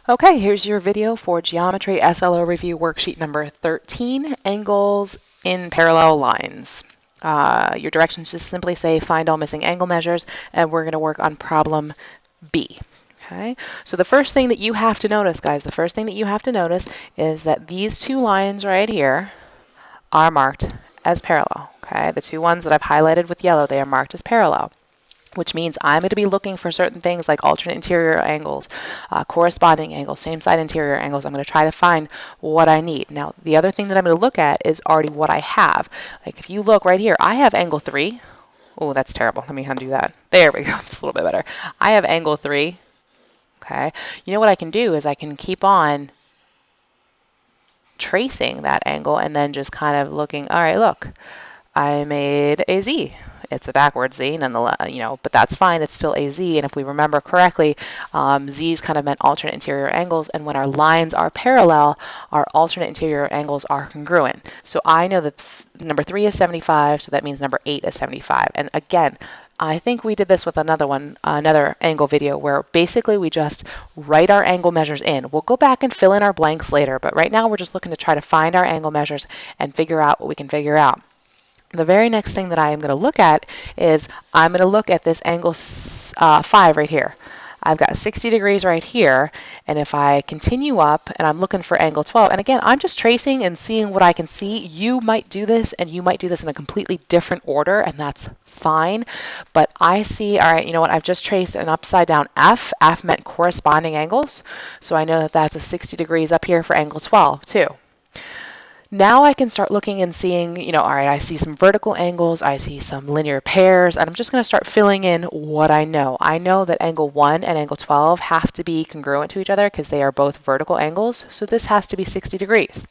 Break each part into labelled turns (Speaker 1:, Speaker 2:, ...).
Speaker 1: Okay, here's your video for Geometry SLO Review Worksheet number 13, Angles in Parallel Lines. Your directions just simply say find all missing angle measures, and we're going to work on problem B. Okay, so the first thing that you have to notice, guys, the first thing that you have to notice is that these two lines right here are marked as parallel. Okay, the two ones that I've highlighted with yellow, they are marked as parallel, which means I'm going to be looking for certain things like alternate interior angles, corresponding angles, same side interior angles. I'm going to try to find what I need. Now, the other thing that I'm going to look at is already what I have. Like if you look right here, I have angle 3. Oh, that's terrible. Let me undo that. There we go. It's a little bit better. I have angle 3. Okay. You know what I can do is I can keep on tracing that angle and then just kind of looking, all right, look, I made a Z. It's a backwards Z, nonetheless, but that's fine. It's still a Z. And if we remember correctly, Z's kind of meant alternate interior angles. And when our lines are parallel, our alternate interior angles are congruent. So I know that number 3 is 75, so that means number 8 is 75. And again, I think we did this with another angle video where basically we just write our angle measures in. We'll go back and fill in our blanks later, but right now we're just looking to try to find our angle measures and figure out what we can figure out. The very next thing that I am going to look at is I'm going to look at this angle 5 right here. I've got 60 degrees right here, and if I continue up and I'm looking for angle 12, and again, I'm just tracing and seeing what I can see. You might do this, and you might do this in a completely different order, and that's fine. But I see, all right, you know what, I've just traced an upside down F. F meant corresponding angles, so I know that that's a 60 degrees up here for angle 12 too. Now I can start looking and seeing, all right, I see some vertical angles, I see some linear pairs, and I'm just going to start filling in what I know. I know that angle 1 and angle 12 have to be congruent to each other because they are both vertical angles, so this has to be 60 degrees.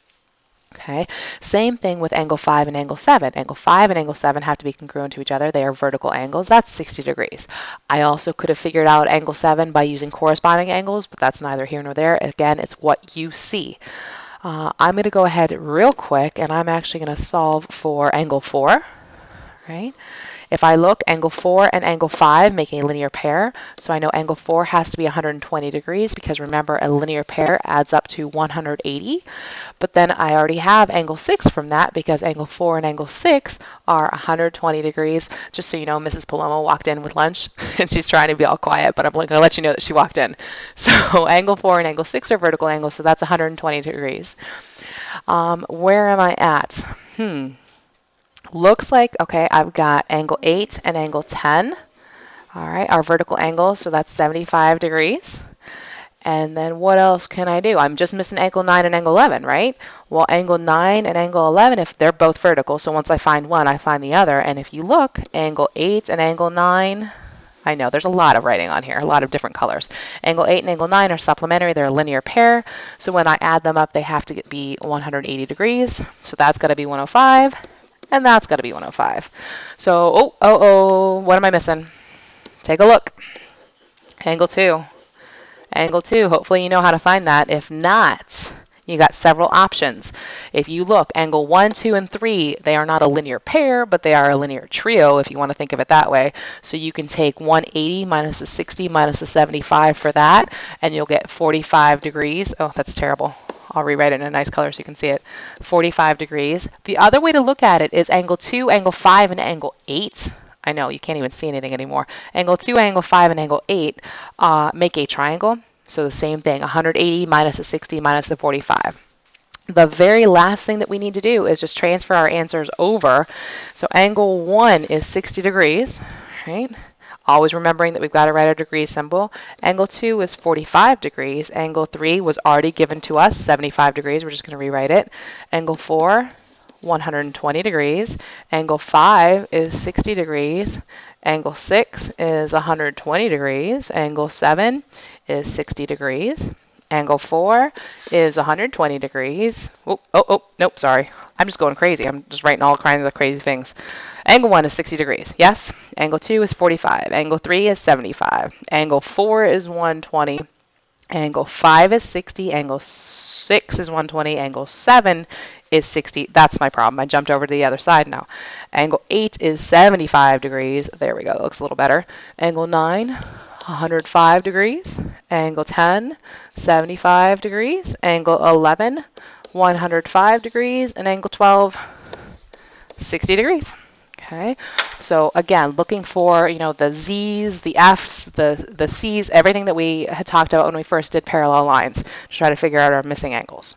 Speaker 1: Okay, same thing with angle 5 and angle 7. Angle 5 and angle 7 have to be congruent to each other. They are vertical angles. That's 60 degrees. I also could have figured out angle 7 by using corresponding angles, but that's neither here nor there. Again, it's what you see. I'm going to go ahead real quick, and I'm actually going to solve for angle 4, right? If I look, angle 4 and angle 5 make a linear pair, so I know angle 4 has to be 120 degrees because remember, a linear pair adds up to 180. But then I already have angle 6 from that because angle 4 and angle 6 are 120 degrees. Just so you know, Mrs. Palomo walked in with lunch, and she's trying to be all quiet, but I'm going to let you know that she walked in. So angle 4 and angle 6 are vertical angles, so that's 120 degrees. Where am I at? Looks like, okay, I've got angle 8 and angle 10. All right, our vertical angles, so that's 75 degrees. And then what else can I do? I'm just missing angle 9 and angle 11, right? Well, angle 9 and angle 11, if they're both vertical, so once I find one, I find the other. And if you look, angle 8 and angle 9, I know there's a lot of writing on here, a lot of different colors. Angle 8 and angle 9 are supplementary. They're a linear pair. So when I add them up, they have to be 180 degrees. So that's got to be 105. And that's got to be 105. So, what am I missing? Take a look. Angle 2. Angle 2, hopefully you know how to find that. If not, you got several options. If you look, angle 1, 2, and 3, they are not a linear pair, but they are a linear trio if you want to think of it that way. So you can take 180 minus a 60 minus a 75 for that, and you'll get 45 degrees. Oh, that's terrible. I'll rewrite it in a nice color so you can see it. 45 degrees. The other way to look at it is angle 2, angle 5, and angle 8. I know, you can't even see anything anymore. Angle 2, angle 5, and angle 8 make a triangle. So the same thing, 180 minus a 60 minus the 45. The very last thing that we need to do is just transfer our answers over. So angle 1 is 60 degrees, right? Always remembering that we've got to write our degree symbol. Angle 2 is 45 degrees. Angle 3 was already given to us, 75 degrees. We're just going to rewrite it. Angle 4, 120 degrees. Angle 5 is 60 degrees. Angle 6 is 120 degrees. Angle 7 is 60 degrees. Angle 4 is 120 degrees. Nope, sorry. I'm just going crazy. I'm just writing all kinds of crazy things. Angle 1 is 60 degrees, yes. Angle 2 is 45. Angle 3 is 75. Angle 4 is 120. Angle 5 is 60. Angle 6 is 120. Angle 7 is 60. That's my problem. I jumped over to the other side now. Angle 8 is 75 degrees. There we go. That looks a little better. Angle 9, 105 degrees, angle 10, 75 degrees, angle 11, 105 degrees, and angle 12, 60 degrees. Okay, so again, looking for, the Z's, the F's, the C's, everything that we had talked about when we first did parallel lines to try to figure out our missing angles.